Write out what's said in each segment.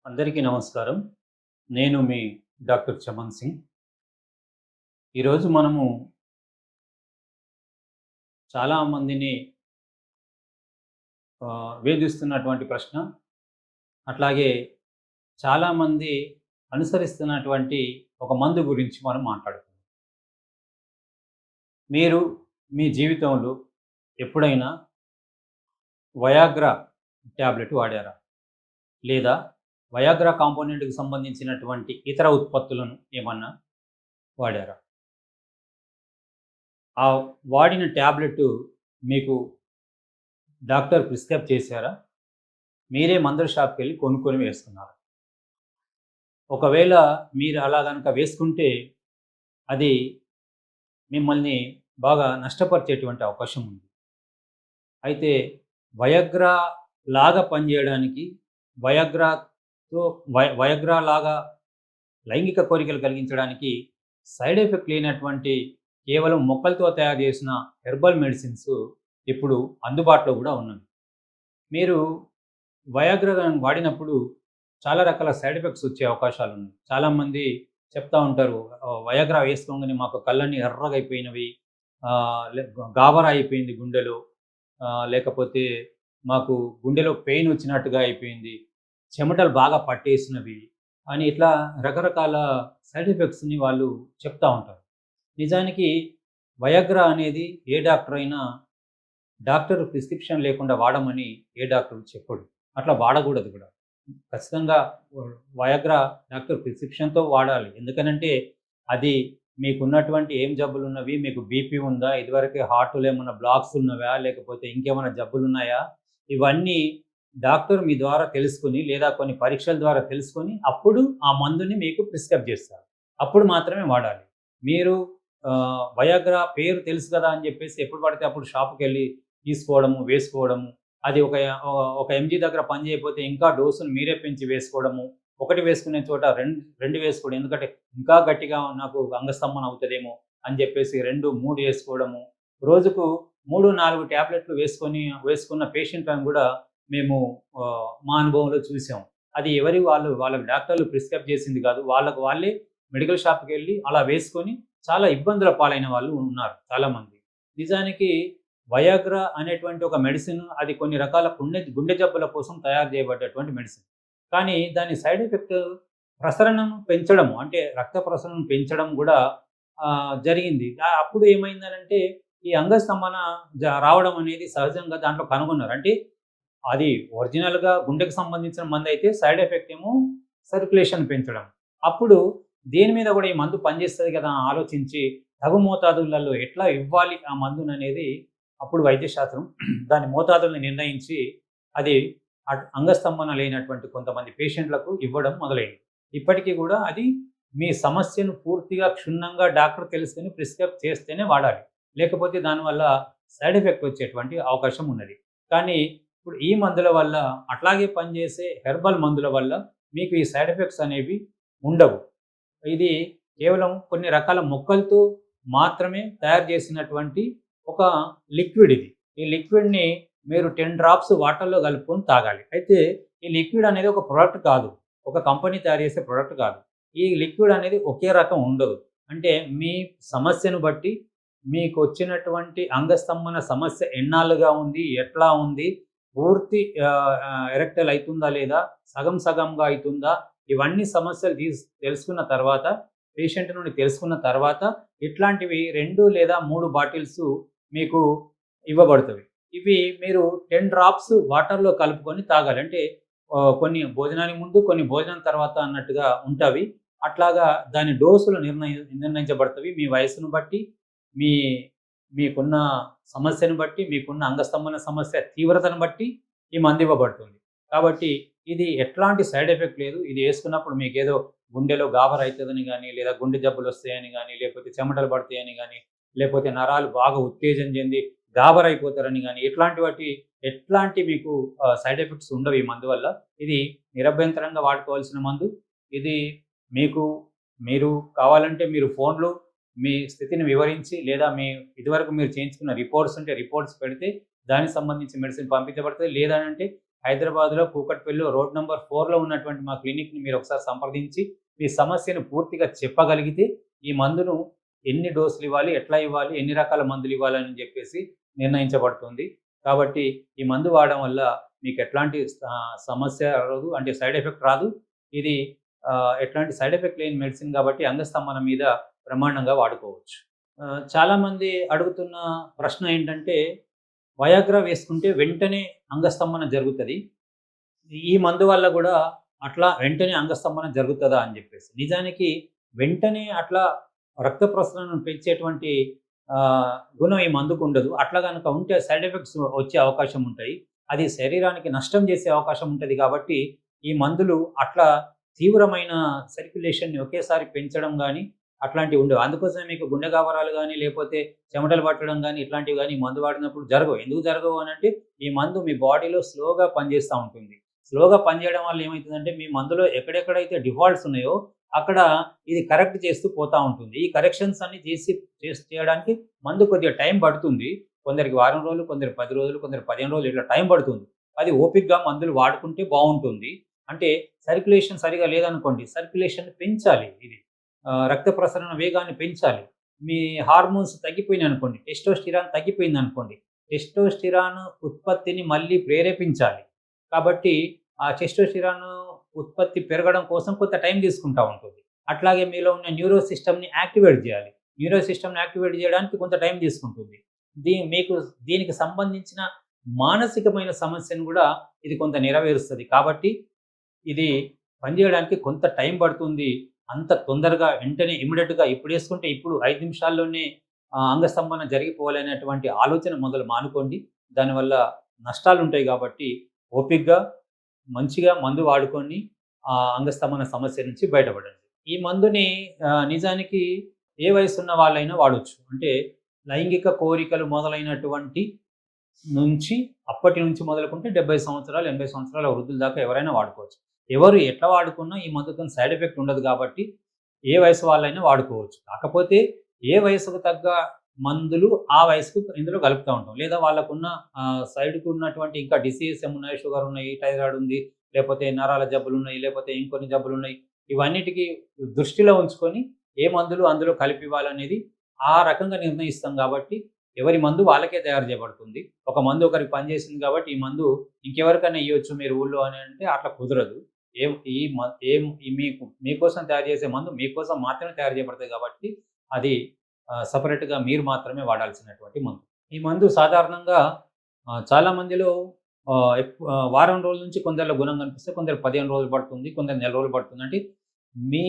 అందరికీ నమస్కారం. నేను మీ డాక్టర్ చమన్ సింగ్. ఈరోజు మనము చాలా మందిని వేధిస్తున్నటువంటి ప్రశ్న, అట్లాగే చాలామంది అనుసరిస్తున్నటువంటి ఒక మందు గురించి మనం మాట్లాడుకుందాం. మీరు మీ జీవితంలో ఎప్పుడైనా వయాగ్రా టాబ్లెట్ వాడారా? లేదా వయాగ్రా కాంపోనెంట్‌కి సంబంధించినటువంటి ఇతర ఉత్పత్తులను ఏమన్నా వాడారా? ఆ వాడిన టాబ్లెట్ మీకు డాక్టర్ ప్రిస్క్రైబ్ చేశారా? మీరే మందుల షాప్‌కెళ్ళి కొనుక్కొని వేసుకున్నారా? ఒకవేళ మీరు అలా గనక వేసుకుంటే అది మిమ్మల్ని బాగా నష్టపరిచేటువంటి అవకాశం ఉంది. అయితే వయాగ్రా లాగా పనిచేయడానికి వయాగ్రాతో వయాగ్రా లాగా లైంగిక కోరికలు కలిగించడానికి సైడ్ ఎఫెక్ట్ లేనటువంటి కేవలం మొక్కలతో తయారు చేసిన హెర్బల్ మెడిసిన్స్ ఇప్పుడు అందుబాటులో కూడా ఉన్నవి. మీరు వయాగ్రా వాడినప్పుడు చాలా రకాల సైడ్ ఎఫెక్ట్స్ వచ్చే అవకాశాలు ఉన్నాయి. చాలామంది చెప్తా ఉంటారు, వయాగ్రా వేసుకోగానే మాకు కళ్ళన్నీ ఎర్రగా అయిపోయినవి, గాబరా అయిపోయింది గుండెలో, లేకపోతే మాకు గుండెలో పెయిన్ వచ్చినట్టుగా అయిపోయింది, చెమటలు బాగా పట్టేసినవి అని ఇట్లా రకరకాల సైడ్ ఎఫెక్ట్స్ని వాళ్ళు చెప్తా ఉంటారు. నిజానికి వయాగ్రా అనేది ఏ డాక్టర్ అయినా డాక్టర్ ప్రిస్క్రిప్షన్ లేకుండా వాడమని ఏ డాక్టర్ చెప్పడు. అట్లా వాడకూడదు కూడా. ఖచ్చితంగా వయాగ్రా డాక్టర్ ప్రిస్క్రిప్షన్‌తో వాడాలి. ఎందుకనంటే అది మీకున్నటువంటి ఏం జబ్బులున్నవి, మీకు బీపీ ఉందా? ఇదివరకే హార్ట్‌లో ఏమన్నా బ్లాక్స్ ఉన్నవా? లేకపోతే ఇంకేమైనా జబ్బులున్నాయా? ఇవన్నీ డాక్టర్ మీ ద్వారా తెలుసుకొని, లేదా కొన్ని పరీక్షల ద్వారా తెలుసుకొని, అప్పుడు ఆ మందుని మీకు ప్రిస్క్రైబ్ చేస్తారు. అప్పుడు మాత్రమే వాడాలి. మీరు వయాగ్రా పేరు తెలుసు కదా అని చెప్పేసి ఎప్పుడు పడితే అప్పుడు షాప్‌కెళ్ళి తీసుకోవడము, వేసుకోవడము, అది ఒక ఎంజీ దగ్గర పని చేయకపోతే ఇంకా డోసును మీరే పెంచి వేసుకోవడము, ఒకటి వేసుకునే చోట 2 వేసుకోవడం. ఎందుకంటే ఇంకా గట్టిగా నాకు అంగస్తంభన అవుతదేమో అని చెప్పేసి 2, 3 వేసుకోవడము. రోజుకు 3, 4 టాబ్లెట్లు వేసుకున్న పేషెంట్‌లను కూడా మేము మా అనుభవంలో చూసాం. అది వాళ్ళకి డాక్టర్లు ప్రిస్క్రైబ్ చేసింది కాదు. వాళ్ళకి వాళ్ళే మెడికల్ షాప్‌కెళ్ళి అలా వేసుకొని చాలా ఇబ్బందుల పాలైన వాళ్ళు ఉన్నారు చాలామంది. నిజానికి వయాగ్రా అనేటువంటి ఒక మెడిసిన్, అది కొన్ని రకాల గుండె జబ్బుల కోసం తయారు చేయబడ్డటువంటి మెడిసిన్. కానీ దాని సైడ్ ఎఫెక్ట్ ప్రసరణను పెంచడము, అంటే రక్త ప్రసరణను పెంచడం కూడా జరిగింది. అప్పుడు ఏమైందనంటే ఈ అంగస్తంభన రావడం అనేది సహజంగా దాంట్లో కనుగొన్నారు. అంటే అది ఒరిజినల్‌గా గుండెకు సంబంధించిన మందైతే సైడ్ ఎఫెక్ట్ ఏమో సర్క్యులేషన్ పెంచడం. అప్పుడు దేని మీద కూడా ఈ మందు పనిచేస్తది కదా అని ఆలోచించి తగు మోతాదులలో ఎట్లా ఇవ్వాలి ఆ మందుననేది అప్పుడు వైద్యశాస్త్రం దాని మోతాదుల్ని నిర్ణయించి అది అంగస్తంభన లేనటువంటి కొంతమంది పేషెంట్లకు ఇవ్వడం మొదలైంది. ఇప్పటికీ కూడా అది మీ సమస్యను పూర్తిగా క్షుణ్ణంగా డాక్టర్ తెలుసుకొని ప్రిస్క్రైబ్ చేస్తేనే వాడాలి. లేకపోతే దానివల్ల సైడ్ ఎఫెక్ట్ వచ్చేటువంటి అవకాశం ఉన్నది. కానీ ఇప్పుడు ఈ మందుల వల్ల, అట్లాగే పనిచేసే హెర్బల్ మందుల వల్ల మీకు ఈ సైడ్ ఎఫెక్ట్స్ అనేవి ఉండవు. ఇది కేవలం కొన్ని రకాల మొక్కలతో మాత్రమే తయారు చేసినటువంటి ఒక లిక్విడ్ ఇది. ఈ లిక్విడ్‌ని మీరు 10 డ్రాప్స్ వాటర్‌లో కలుపుకొని తాగాలి. అయితే ఈ లిక్విడ్ అనేది ఒక ప్రొడక్ట్ కాదు. ఒక కంపెనీ తయారు చేసే ప్రొడక్ట్ కాదు. ఈ లిక్విడ్ అనేది ఒకే రకం ఉండదు. అంటే మీ సమస్యను బట్టి, మీకొచ్చినటువంటి అంగస్తంభన సమస్య ఎన్నాళ్ళుగా ఉంది? ఎట్లా ఉంది? పూర్తి ఎరెక్టైల్ అయితుందా లేదా? సగం సగంగా అయితుందా? ఇవన్నీ సమస్యలు తెలుసుకున్న తర్వాత, పేషెంట్ నుండి తెలుసుకున్న తర్వాత ఇట్లాంటివి 2 లేదా 3 బాటిల్స్ మీకు ఇవ్వబడతవి. ఇవి మీరు 10 డ్రాప్స్ వాటర్‌లో కలుపుకొని తాగాలి. అంటే కొన్ని భోజనానికి ముందు, కొన్ని భోజనం తర్వాత అన్నట్టుగా ఉంటవి. అట్లాగా దాని డోసులు నిర్ణయించబడతవి. మీ వయస్సును బట్టి, మీ మీకున్న సమస్యను బట్టి, మీకున్న అంగస్తంభన సమస్య తీవ్రతను బట్టి ఈ మందు ఇవ్వబడుతుంది. కాబట్టి ఇది ఎట్లాంటి సైడ్ ఎఫెక్ట్ లేదు. ఇది యేసుకున్నప్పుడు మీకేదో గుండెలో గాబరా అయితదని గానీ, లేదా గుండె జబ్బులొస్తాయని గానీ, లేకపోతే చెమటలు పడతాయని గానీ, లేకపోతే నరాలు బాగా ఉత్తేజం చెంది గాబరా అయిపోతారని గానీ, ఎట్లాంటి మీకు సైడ్ ఎఫెక్ట్స్ ఉండవు ఈ మందు వల్ల. ఇది నిరభ్యంతరంగా వాడుకోవాల్సిన మందు. ఇది మీకు మీరు కావాలంటే మీరు ఫోన్‌లో మీ స్థితిని వివరించి, లేదా ఇదివరకు మీరు చేయించుకున్న రిపోర్ట్స్ ఉంటే రిపోర్ట్స్ పెడితే దానికి సంబంధించి మెడిసిన్ పంపించబడతది. లేదనంటే హైదరాబాద్లో కూకట్పల్లిలో రోడ్ నెంబర్ 4లో ఉన్నటువంటి మా క్లినిక్ని మీరు ఒకసారి సంప్రదించి మీ సమస్యను పూర్తిగా చెప్పగలిగితే ఈ మందును ఎన్ని డోసులు ఇవ్వాలి, ఎట్లా ఇవ్వాలి, ఎన్ని రకాల మందులు ఇవ్వాలని చెప్పేసి నిర్ణయించబడుతుంది. కాబట్టి ఈ మందు వాడడం వల్ల మీకు ఎట్లాంటి సమస్య రాదు, అంటే సైడ్ ఎఫెక్ట్ రాదు. ఇది ఎట్లాంటి సైడ్ ఎఫెక్ట్ లేని మెడిసిన్ కాబట్టి అంగస్తంభన మీద బ్రహ్మాండంగా వాడుకోవచ్చు. చాలామంది అడుగుతున్న ప్రశ్న ఏంటంటే, వయాగ్రా వేసుకుంటే వెంటనే అంగస్తంభన జరుగుతుంది, ఈ మందు వల్ల కూడా అట్లా వెంటనే అంగస్తంభన జరుగుతుందా అని చెప్పేసి. నిజానికి వెంటనే అట్లా రక్త ప్రసరణను పెంచేటువంటి గుణం ఈ మందుకు ఉండదు. అట్లా కనుక ఉంటే సైడ్ ఎఫెక్ట్స్ వచ్చే అవకాశం ఉంటాయి, అది శరీరానికి నష్టం చేసే అవకాశం ఉంటుంది. కాబట్టి ఈ మందులు అట్లా తీవ్రమైన సర్క్యులేషన్ని ఒకేసారి పెంచడం కానీ అట్లాంటివి ఉండవు. అందుకోసమే మీకు గుండె గాబరాలు కానీ లేకపోతే చెమటలు పట్టడం కానీ ఇట్లాంటివి కానీ మందు వాడినప్పుడు జరగవు. ఎందుకు జరగవు అని అంటే ఈ మందు మీ బాడీలో స్లోగా పనిచేస్తూ ఉంటుంది. స్లోగా పనిచేయడం వల్ల ఏమవుతుందంటే మీ మందులో ఎక్కడెక్కడైతే డిఫాల్ట్స్ ఉన్నాయో అక్కడ ఇది కరెక్ట్ చేస్తూ పోతూ ఉంటుంది. ఈ కరెక్షన్స్ అన్ని చేయడానికి మందు కొద్దిగా టైం పడుతుంది. కొందరికి వారం రోజులు, కొందరు 10 రోజులు, కొందరు 15 రోజులు ఇట్లా టైం పడుతుంది. అది ఓపిక్గా మందులు వాడుకుంటే బాగుంటుంది. అంటే సర్క్యులేషన్ సరిగా లేదనుకోండి, సర్క్యులేషన్ పెంచాలి. ఇది రక్త ప్రసరణ వేగాన్ని పెంచాలి. మీ హార్మోన్స్ తగ్గిపోయినాయి అనుకోండి, టెస్టోస్టిరాన్ తగ్గిపోయింది అనుకోండి, టెస్టోస్టిరాన్ ఉత్పత్తిని మళ్ళీ ప్రేరేపించాలి. కాబట్టి ఆ టెస్టోస్టిరాన్ ఉత్పత్తి పెరగడం కోసం కొంత టైం తీసుకుంటూ ఉంటుంది. అట్లాగే మీలో ఉన్న న్యూరో సిస్టమ్ని యాక్టివేట్ చేయాలి. న్యూరో సిస్టమ్ని యాక్టివేట్ చేయడానికి కొంత టైం తీసుకుంటుంది. మీకు దీనికి సంబంధించిన మానసికమైన సమస్యను కూడా ఇది కొంత నెరవేరుస్తుంది. కాబట్టి ఇది పనిచేయడానికి కొంత టైం పడుతుంది. అంత తొందరగా వెంటనే ఇమ్మీడియట్గా ఇప్పుడు వేసుకుంటే ఇప్పుడు 5 నిమిషాల్లోనే అంగస్తంభన జరిగిపోవాలనేటువంటి ఆలోచన మొదలు మానుకోండి. దానివల్ల నష్టాలు ఉంటాయి. కాబట్టి ఓపికగా మంచిగా మందు వాడుకొని ఆ అంగస్తంభన సమస్య నుంచి బయటపడండి. ఈ మందుని నిజానికి ఏ వయసు ఉన్న వాళ్ళైనా వాడవచ్చు. అంటే లైంగిక కోరికలు మొదలైనటువంటి నుంచి అప్పటి నుంచి మొదలుకుంటే 70 సంవత్సరాలు 80 సంవత్సరాల వృద్ధుల దాకా ఎవరైనా వాడుకోవచ్చు. ఎవరు ఎట్లా వాడుకున్నా ఈ మందుతో సైడ్ ఎఫెక్ట్ ఉండదు. కాబట్టి ఏ వయసు వాళ్ళైనా వాడుకోవచ్చు. కాకపోతే ఏ వయసుకు తగ్గ మందులు ఆ వయసుకు ఇందులో కలుపుతూ ఉంటాం. లేదా వాళ్ళకున్న సైడ్కు ఉన్నటువంటి ఇంకా డిసీజెస్ ఏమున్నాయి, షుగర్ ఉన్నాయి, థైరాయిడ్ ఉంది, లేకపోతే నరాల జబ్బులు ఉన్నాయి, లేకపోతే ఇంకొన్ని జబ్బులు ఉన్నాయి, ఇవన్నిటికీ దృష్టిలో ఉంచుకొని ఏ మందులు అందులో కలిపి ఇవ్వాలనేది ఆ రకంగా నిర్ణయిస్తాం. కాబట్టి ఎవరి మందు వాళ్ళకే తయారు చేయబడుతుంది. ఒక మందు ఒకరికి పనిచేసింది కాబట్టి ఈ మందు ఇంకెవరికైనా ఇవ్వచ్చు మీరు ఊళ్ళో అని అంటే అట్లా కుదరదు. మీకోసం తయారు చేసే మందు మీకోసం మాత్రమే తయారు చేయబడుతుంది. కాబట్టి అది సపరేట్గా మీరు మాత్రమే వాడాల్సినటువంటి మందు. ఈ మందు సాధారణంగా చాలామందిలో వారం రోజుల నుంచి కొందరిలో గుణం కనిపిస్తే, కొందరు 15 రోజులు పడుతుంది, కొందరు నెల రోజులు పడుతుంది. అంటే మీ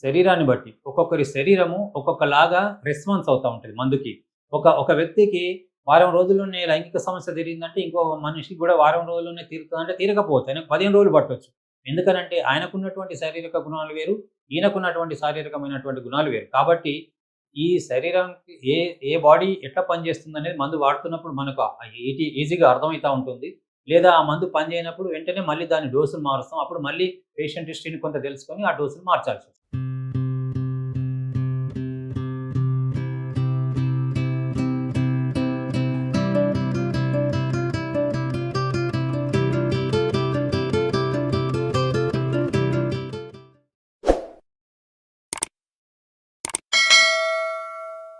శరీరాన్ని బట్టి ఒక్కొక్కరి శరీరము ఒక్కొక్కలాగా రెస్పాన్స్ అవుతూ ఉంటుంది మందుకి. ఒక వ్యక్తికి వారం రోజుల్లోనే లైంగిక సమస్య తీరిందంటే ఇంకో మనిషికి కూడా వారం రోజుల్లోనే తీరుతుందంటే తీరకపోవచ్చు. ఆయనకు 15 రోజులు పట్టవచ్చు. ఎందుకనంటే ఆయనకున్నటువంటి శారీరక గుణాలు వేరు, ఈయనకున్నటువంటి శారీరకమైనటువంటి గుణాలు వేరు. కాబట్టి ఈ శరీరానికి ఏ బాడీ ఎట్లా పనిచేస్తుంది అనేది మందు వాడుతున్నప్పుడు మనకు ఈజీగా అర్థమవుతూ ఉంటుంది. లేదా ఆ మందు పనిచేయనప్పుడు వెంటనే మళ్ళీ దాని డోసులు మారుస్తాం. అప్పుడు మళ్ళీ పేషెంట్ హిస్టరీని కొంత తెలుసుకొని ఆ డోసులు మార్చాల్సి వస్తుంది.